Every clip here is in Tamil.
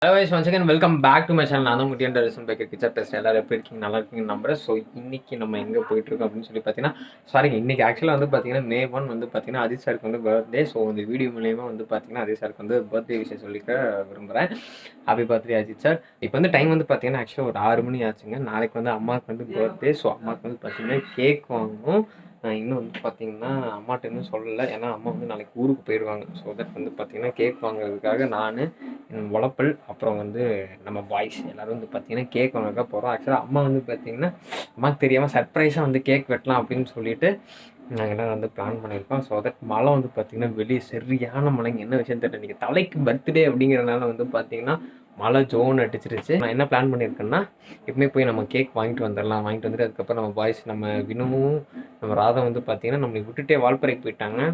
Hello guys, once again welcome back to my channel. நான் தான் முட்டியன் டெரிசன் பேக்கர் கிச்சன் பேசுகிறேன். எல்லாரும் எப்படி இருக்கீங்க? நல்லா இருக்கீங்கன்னு நம்புறேன். ஸோ இன்றைக்கி நம்ம எங்கே போயிட்டுருக்கோம் அப்படின்னு சொல்லி பார்த்தீங்கன்னா இன்றைக்கி ஆக்சுவலாக வந்து பார்த்தீங்கன்னா May 1 வந்து பார்த்தீங்கன்னா அஜித் சாருக்கு வந்து பர்த்டே. ஸோ இந்த வீடியோ மூலியமாக வந்து பார்த்தீங்கன்னா அஜித் சாருக்கு வந்து பர்த்டே விஷயம் சொல்லிக்க விரும்புகிறேன். Happy birthday Ajith sir. இப்போ வந்து டைம் வந்து பார்த்தீங்கன்னா ஆக்சுவலாக ஒரு 6 மணி ஆச்சுங்க. நாளைக்கு வந்து அம்மாவுக்கு வந்து பர்த்டே. ஸோ அம்மாவுக்கு வந்து பார்த்தீங்கன்னா கேக் வாங்கணும். இன்னும் வந்து பார்த்தீங்கன்னா அம்மாட்ட இன்னும் சொல்லலை, ஏன்னா அம்மா வந்து நாளைக்கு ஊருக்கு போயிடுவாங்க. ஸோ தட் வந்து பார்த்தீங்கன்னா கேக் வாங்குறதுக்காக நான் உழப்பல் அப்புறம் வந்து நம்ம பாய்ஸ் எல்லோரும் வந்து பார்த்தீங்கன்னா கேக் வாங்க போகிறோம். ஆக்சுவலாக அம்மா வந்து பார்த்தீங்கன்னா அம்மாவுக்கு தெரியாமல் சர்ப்ரைஸாக வந்து கேக் வெட்டலாம் அப்படின்னு சொல்லிட்டு நாங்கள் எல்லாம் வந்து பிளான் பண்ணியிருக்கோம். ஸோ தட் மழை வந்து பார்த்திங்கன்னா வெளியே சரியான மழைங்க. என்ன விஷயம் தெரியல, இன்றைக்கி தலைக்கு பர்த்டே அப்படிங்கிறனால வந்து பார்த்திங்கன்னா மழை ஜோன் அடிச்சிருச்சு. நான் என்ன பிளான் பண்ணியிருக்கேன்னா எப்பவுமே போய் நம்ம கேக் வாங்கிட்டு வந்துடலாம். வாங்கிட்டு வந்துட்டு அதுக்கப்புறம் நம்ம பாய்ஸ் நம்ம வினுவும் நம்ம ராதா வந்து பார்த்திங்கன்னா நம்மளை விட்டுட்டே வால்பறைக்கு போயிட்டாங்க.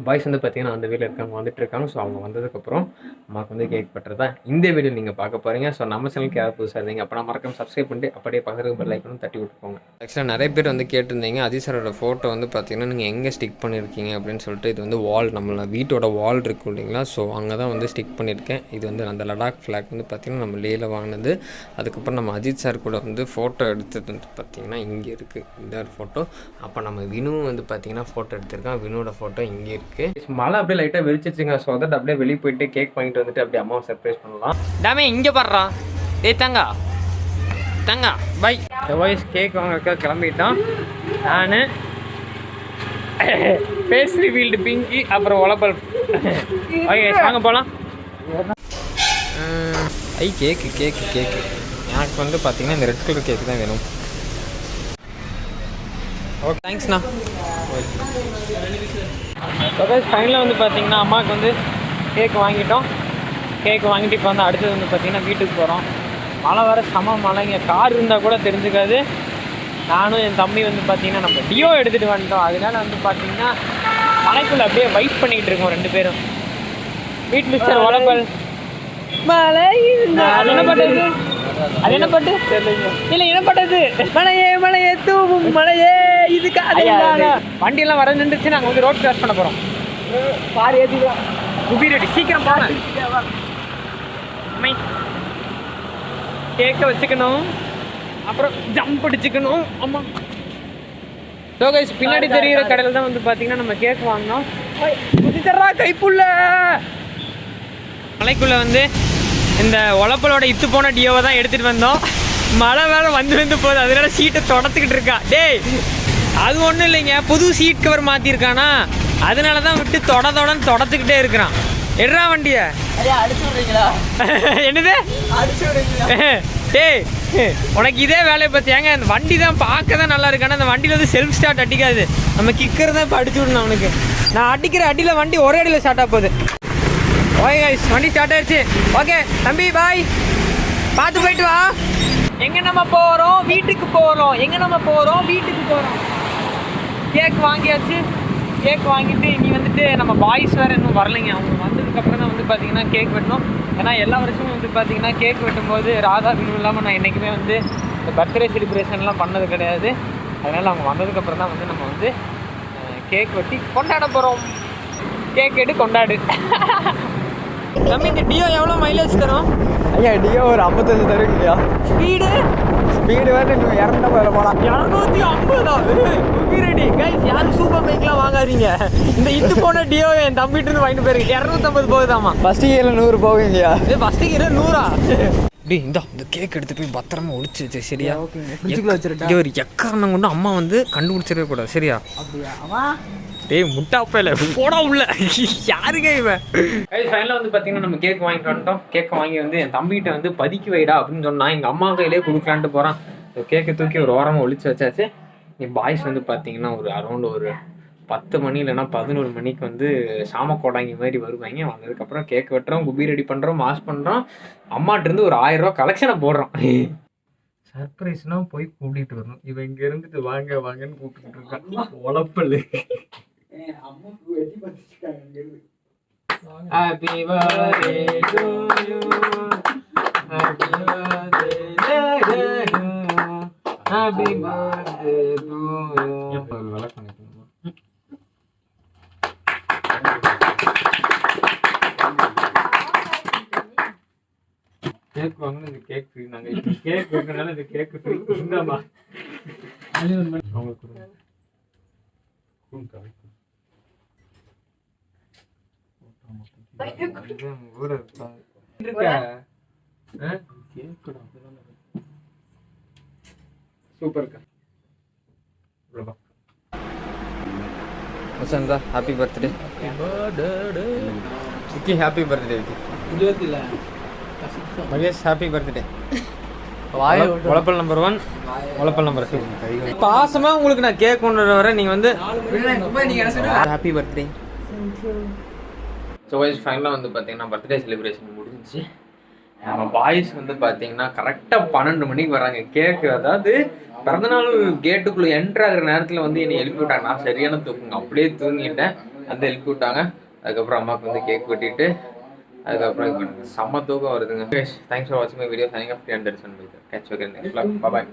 பாய்ஸ் வந்து பார்த்தீங்கன்னா அந்த வீட்டில் இருக்காங்க, வந்துட்டு இருக்காங்க. ஸோ அவங்க வந்ததுக்கப்புறம் அம்மாவுக்கு வந்து கேக் பட்டுறதா இந்த வீடியோ நீங்கள் பார்க்க போகிறீங்க. ஸோ நம்ம சேனலுக்கு யாரும் புதுசாக இருந்தீங்க அப்போ நான் மறக்காம சப்ஸ்கிரைப் பண்ணிட்டு அப்படியே பக்கத்துக்கு பெல் ஐக்கனும் தட்டி விட்டுக்கோங்க. ஆக்சுவலாக நிறைய பேர் வந்து கேட்டிருந்தீங்க அஜித் சாரோட ஃபோட்டோ வந்து பார்த்தீங்கன்னா நீங்கள் எங்கே ஸ்டிக் பண்ணியிருக்கீங்க அப்படின்னு சொல்லிட்டு. இது வந்து வால், நம்மள வீட்டோட வால் இருக்கும் இல்லைங்களா, ஸோ அங்கே தான் வந்து ஸ்டிக் பண்ணியிருக்கேன். இது வந்து அந்த லடாக் ஃப்ளாக் வந்து பார்த்திங்கன்னா நம்ம லேயில் வாங்கினது. அதுக்கப்புறம் நம்ம அஜித் சார் கூட வந்து ஃபோட்டோ எடுத்தது வந்து பார்த்திங்கன்னா இங்கே இருக்குது இந்த ஒரு ஃபோட்டோ. அப்போ நம்ம வினுவும் வந்து பார்த்திங்கன்னா ஃபோட்டோ எடுத்திருக்கோம். வினோட ஃபோட்டோ இங்கே இருக்கு. மழை அப்படியே லைட்டா வெளிச்சிருச்சுங்க. ஸோ அதை அப்படியே வெளியே போயிட்டு கேக் வாங்கிட்டு வந்துட்டு அப்படியே அம்மாவை சர்ப்ரைஸ் பண்ணலாம். டாமே இங்கே பாடுறான். தங்கா தங்கா பை வாய்ஸ் கேக் வாங்க கிளம்பிட்டோம். நான் ஃபேஸ் ரிவீல்டு பிங்கி அப்புறம் உழப்பல். ஓகே வாங்க போகலாம். கேக்கு கேக்கு கேக்கு எனக்கு வந்து பார்த்தீங்கன்னா இந்த ரெட் கலர் கேக்கு தான் வேணும். ஓகே தேங்க்ஸ்ண்ணா. ஃபைனலாக வந்து பார்த்தீங்கன்னா அம்மாவுக்கு வந்து கேக் வாங்கிட்டோம். கேக் வாங்கிட்டு இப்போ வந்து அடுத்தது வந்து பார்த்திங்கன்னா வீட்டுக்கு போகிறோம். மழை வர செம மழைங்க. கார் இருந்தால் கூட தெரிஞ்சுக்காது. நானும் என் தம்பி வந்து பார்த்திங்கன்னா நம்ம டியோ எடுத்துகிட்டு வந்துட்டோம். அதனால வந்து பார்த்திங்கன்னா மலைக்குள்ளே அப்படியே வைப் பண்ணிக்கிட்டு இருக்கோம் ரெண்டு பேரும். வீட் மிஸ்டர் உழப்பல் மழை அது என்ன பட்டது, அது என்ன பட்டு இல்லை என்ன பட்டது, மழையே மழையே தூவும் மழையே. இதுக்கு வண்டியெல்லாம் வர நின்றுச்சு. நாங்கள் வந்து ரோட் கிராஸ் பண்ண போகிறோம். பாரு ஏற்றிக்கலாம் குபி ரெடி சீக்கிரம் போனேன். கேக்க வச்சுக்கணும், அப்புறம் ஜம்ப் அடிச்சுக்கணும். ஆமாம் கைஸ் பின்னாடி தெரிகிற கடையில் தான் வந்து பார்த்தீங்கன்னா நம்ம கேக் வாங்கினோம். குதித்தர்றா கைப்புள்ள. மலைக்குள்ளே வந்து இந்த உழப்பலோட இத்து போன டியோவை தான் எடுத்துகிட்டு வந்தோம். மழை வேலை வந்து போகுது, அதனால சீட்டை தொடச்சிக்கிட்டு இருக்கா. டேய் அது ஒன்றும் இல்லைங்க, புது சீட் கவர் மாற்றிருக்கானா, அதனால தான் விட்டு தொடன்னு தொடச்சிக்கிட்டே இருக்கிறான். எடுறா வண்டியை. என்னது டேய் உனக்கு இதே வேலையை பார்த்தியாங்க. அந்த வண்டி தான் பார்க்க தான் நல்லா இருக்கு, ஆனால் அந்த வண்டியில் வந்து செல்ஃப் ஸ்டார்ட் அடிக்காது. நம்ம கிக்கர் தான் இப்போ அடிச்சு விடணும் அவனுக்கு. நான் அடிக்கிற அடியில் வண்டி ஒரே அடியில் ஸ்டார்ட் ஆக போகுது. ஓகே கைஸ் வண்டி ஸ்டார்ட் ஆயிடுச்சு. ஓகே தம்பி பாய், பார்த்து போயிட்டு வா. எங்கே நம்ம போகிறோம்? வீட்டுக்கு போகிறோம். எங்கே நம்ம போகிறோம்? வீட்டுக்கு போகிறோம். கேக் வாங்கியாச்சு. கேக் வாங்கிட்டு இனி வந்துட்டு நம்ம பாய்ஸ் வேறு இன்னும் வரலைங்க. அவங்க வந்ததுக்கப்புறம் தான் வந்து பார்த்திங்கன்னா கேக் வெட்டணும். ஏன்னா எல்லா வருஷமும் வந்து பார்த்திங்கன்னா கேக் வெட்டும்போது ராதா வினு இல்லாமல் நான் என்றைக்குமே வந்து இந்த பர்த்டே செலிப்ரேஷன்லாம் பண்ணது கிடையாது. அதனால் அவங்க வந்ததுக்கப்புறம் தான் வந்து நம்ம வந்து கேக் வெட்டி கொண்டாட போகிறோம். கேக் எடுத்து கொண்டாடு. தம்பி இந்த டியோ எவ்வளோ மைலேஜ் தரும்? ஐயா டியோ ஒரு 55 தரும் இல்லையா? ஸ்பீடு வந்து இன்னும் 250 போகலாம். 250 ரெடி கைஸ். யாரும் சூப்பர் பைக்லாம் வாங்காதீங்க. இந்த இட்டு போன டியோ என் தம்பிட்டு இருந்து வாங்கிட்டு போயிருக்கு. 250 போகுதாமா. ஃபஸ்ட்டு கியரில் 100 போகுங்கய்யா. இது ஃபஸ்ட்டு கியரில் 100ஆ? டே இந்த கேக் எடுத்து போய் பத்திரமா ஒழிச்சு வச்சு சரியா? வச்சுருக்கேன். ஒரு எக்காரணம் கொண்டு அம்மா வந்து கண்டுபிடிச்சிடவே கூடாது சரியா? அப்படியா? டேய் முட்டாப்பையில போடா உள்ள யாருங்க இவன்? ஃபைனலாக வந்து பார்த்தீங்கன்னா நம்ம கேக் வாங்கிட்டு வந்துட்டோம். கேக்கை வாங்கி வந்து என் தம்பிகிட்ட வந்து பதுக்கி வைடா அப்படின்னு சொன்னால் எங்கள் அம்மா கையிலே கொடுக்கலான்ட்டு போகிறான். கேக்கை தூக்கி ஒரு ஓரமாக ஒழிச்சு வச்சாச்சு. என் பாய்ஸ் வந்து பார்த்தீங்கன்னா ஒரு அரௌண்ட் ஒரு 10 மணி இல்லைன்னா 11 மணிக்கு வந்து சாம கோடாங்கி மாதிரி வருவாங்க. வந்ததுக்கப்புறம் கேக் வெட்டுறோம், குபி ரெடி பண்ணுறோம், மாஸ் பண்ணுறோம். அம்மாட்டிருந்து ஒரு 1000 ரூபா கலெக்ஷனை போடுறோம். சர்ப்ரைஸ்னா போய் கூட்டிகிட்டு வரணும். இவன் இங்கே இருந்துட்டு வாங்க வாங்கன்னு கூப்பிட்டுக்கிட்டு இருக்கான். உழப்பல். Happy birthday to you. Happy birthday to you. Happy birthday to you. எப்போ விளக்கு பண்ணிக்கணும். கேக் வாங்கினா இந்த கேக் ஃப்ரீ. நாங்கள் இப்போ கேக் வைக்கிறனால இந்த கேக் ஃப்ரீ. இந்தாம்மா அவங்களுக்கு கூட இருக்கா சூப்பர்க்கா. Vasantha happy birthday. Vicky happy birthday. Vicky Mahesh happy birthday. உழப்பல் நம்பர் 1 உழப்பல் நம்பர் 2. பாசமா உங்களுக்கு நான் கேக் கொண்டு வரேன். நீங்கள் வந்து ஹாப்பி பர்த்டே. ஸோ வைஸ் ஃபைனலாக வந்து பார்த்தீங்கன்னா பர்த்டே செலிப்ரேஷன் முடிஞ்சிச்சு. நம்ம பாய்ஸ் வந்து பார்த்தீங்கன்னா கரெக்டாக 12 மணிக்கு வராங்க கேக்கு. அதாவது பிறந்தநாள் கேட்டுக்குள்ளே என்ட்ரு ஆகிற நேரத்தில் வந்து என்னை எழுப்பி விட்டாங்க. நான் சரியான தூக்குங்க, அப்படியே தூங்கிட்டேன். வந்து எழுப்பி விட்டாங்க. அதுக்கப்புறம் அம்மாவுக்கு வந்து கேக் வெட்டிட்டு அதுக்கப்புறம் இப்போ எனக்கு செம்ம தூக்கம் வருதுங்க. தேங்க்ஸ் ஃபார் வாட்சிங் my video. Signing off. Intercom. Catch you again next vlog. Bye bye.